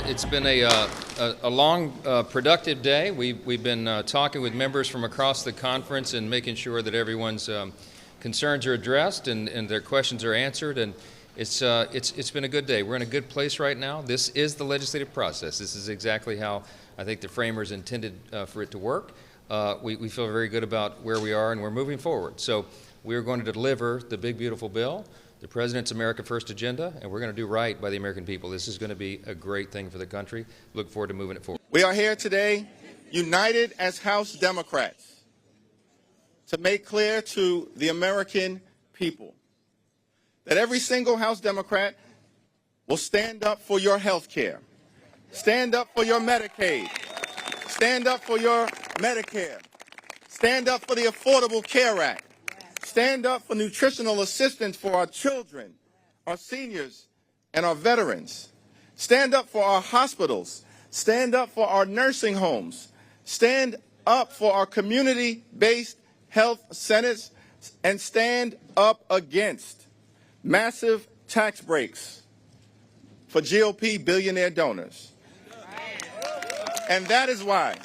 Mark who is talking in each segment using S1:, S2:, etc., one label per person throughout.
S1: It's been a long, productive day. We've been talking with members from across the conference and making sure that everyone's concerns are addressed and their questions are answered. And it's been a good day. We're in a good place right now. This is the legislative process. This is exactly how I think the framers intended for it to work. We feel very good about where we are, and we're moving forward. So we're going to deliver the big, beautiful bill, the President's America First agenda, and we're going to do right by the American people. This is going to be a great thing for the country. Look forward to moving it forward.
S2: We are here today, united as House Democrats, to make clear to the American people that every single House Democrat will stand up for your health care, stand up for your Medicaid, stand up for your Medicare, stand up for the Affordable Care Act, stand up for nutritional assistance for our children, our seniors, and our veterans. Stand up for our hospitals. Stand up for our nursing homes. Stand up for our community-based health centers. And stand up against massive tax breaks for GOP billionaire donors. And that is why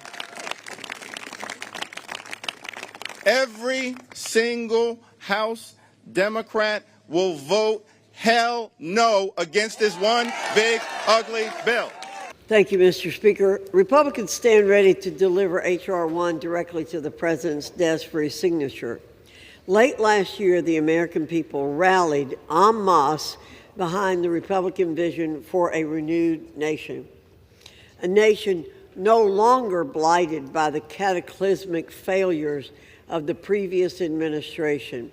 S2: every single House Democrat will vote hell no against this one big, ugly bill.
S3: Thank you, Mr. Speaker. Republicans stand ready to deliver H.R. 1 directly to the President's desk for his signature. Late last year, the American people rallied en masse behind the Republican vision for a renewed nation. A nation no longer blighted by the cataclysmic failures of the previous administration,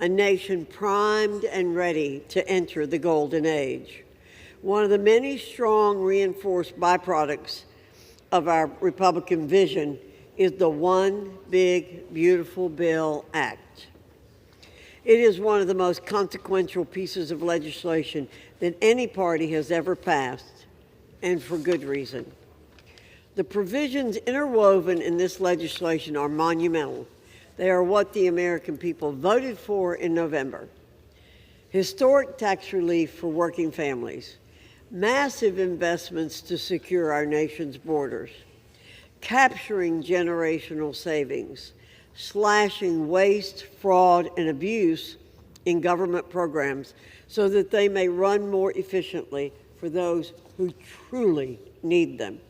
S3: a nation primed and ready to enter the golden age. One of the many strong reinforced byproducts of our Republican vision is the One Big Beautiful Bill Act. It is one of the most consequential pieces of legislation that any party has ever passed, and for good reason. The provisions interwoven in this legislation are monumental. They are what the American people voted for in November. Historic tax relief for working families, massive investments to secure our nation's borders, capturing generational savings, slashing waste, fraud, and abuse in government programs so that they may run more efficiently for those who truly need them.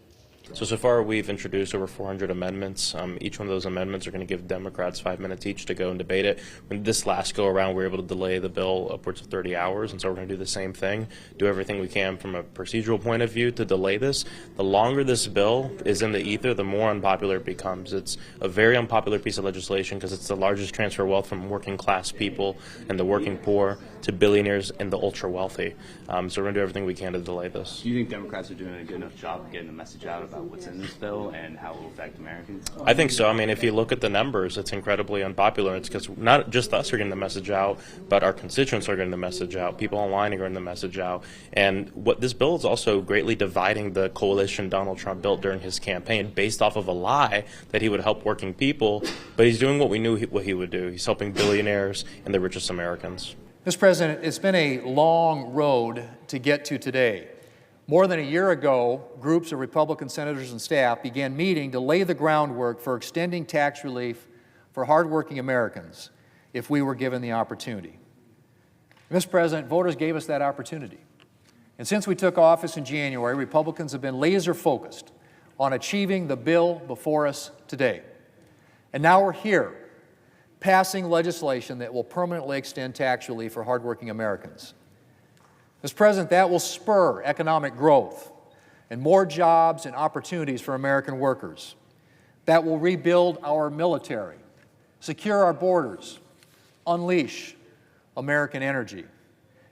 S4: So far we've introduced over 400 amendments. Each one of those amendments are going to give Democrats 5 minutes each to go and debate it. When this last go around, we were able to delay the bill upwards of 30 hours, and so we're going to do the same thing, do everything we can from a procedural point of view to delay this. The longer this bill is in the ether, the more unpopular it becomes. It's a very unpopular piece of legislation because it's the largest transfer of wealth from working class people and the working poor to billionaires and the ultra wealthy. So we're going to do everything we can to delay this.
S5: Do you think Democrats are doing a good enough job of getting the message out about what's in this bill and how it will affect Americans?
S4: I think so. I mean, if you look at the numbers, it's incredibly unpopular. It's because not just us are getting the message out, but our constituents are getting the message out. People online are getting the message out. And what this bill is also greatly dividing the coalition Donald Trump built during his campaign based off of a lie that he would help working people, but he's doing what we knew what he would do. He's helping billionaires and the richest Americans.
S6: Mr. President, it's been a long road to get to today. More than a year ago, groups of Republican senators and staff began meeting to lay the groundwork for extending tax relief for hardworking Americans if we were given the opportunity. Mr. President, voters gave us that opportunity. And since we took office in January, Republicans have been laser-focused on achieving the bill before us today. And now we're here, passing legislation that will permanently extend tax relief for hardworking Americans. Mr. President, that will spur economic growth and more jobs and opportunities for American workers. That will rebuild our military, secure our borders, unleash American energy,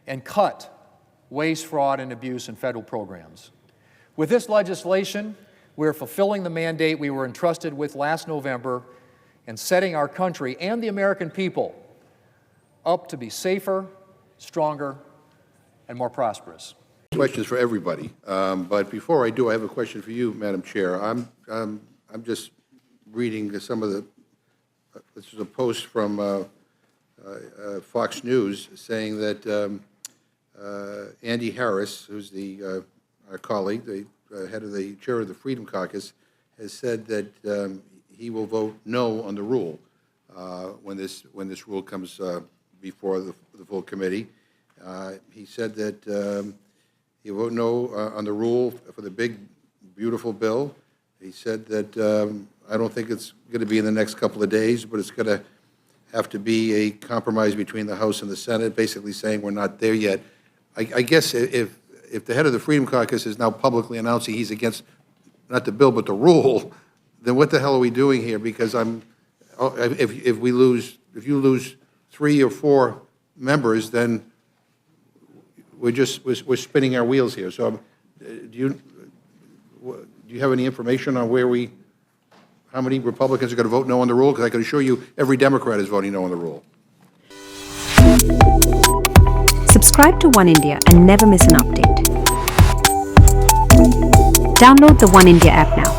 S6: and cut waste, fraud, and abuse in federal programs. With this legislation, we're fulfilling the mandate we were entrusted with last November and setting our country and the American people up to be safer, stronger, and more prosperous.
S7: Questions for everybody, but before I do, I have a question for you, Madam Chair. I'm just reading some of the. This is a post from Fox News saying that Andy Harris, who's the our colleague, the head of the chair of the Freedom Caucus, has said that he will vote no on the rule when this rule comes before the full committee. He said that he'll vote no on the rule for the big, beautiful bill. He said that I don't think it's going to be in the next couple of days, but it's going to have to be a compromise between the House and the Senate, basically saying we're not there yet. I guess if the head of the Freedom Caucus is now publicly announcing he's against not the bill but the rule, then what the hell are we doing here? Because if you lose 3 or 4 members, then we're spinning our wheels here. So do you have any information on how many Republicans are going to vote no on the rule? Because I can assure you every Democrat is voting no on the rule.
S8: Subscribe to Oneindia and never miss an update. Download the Oneindia app now.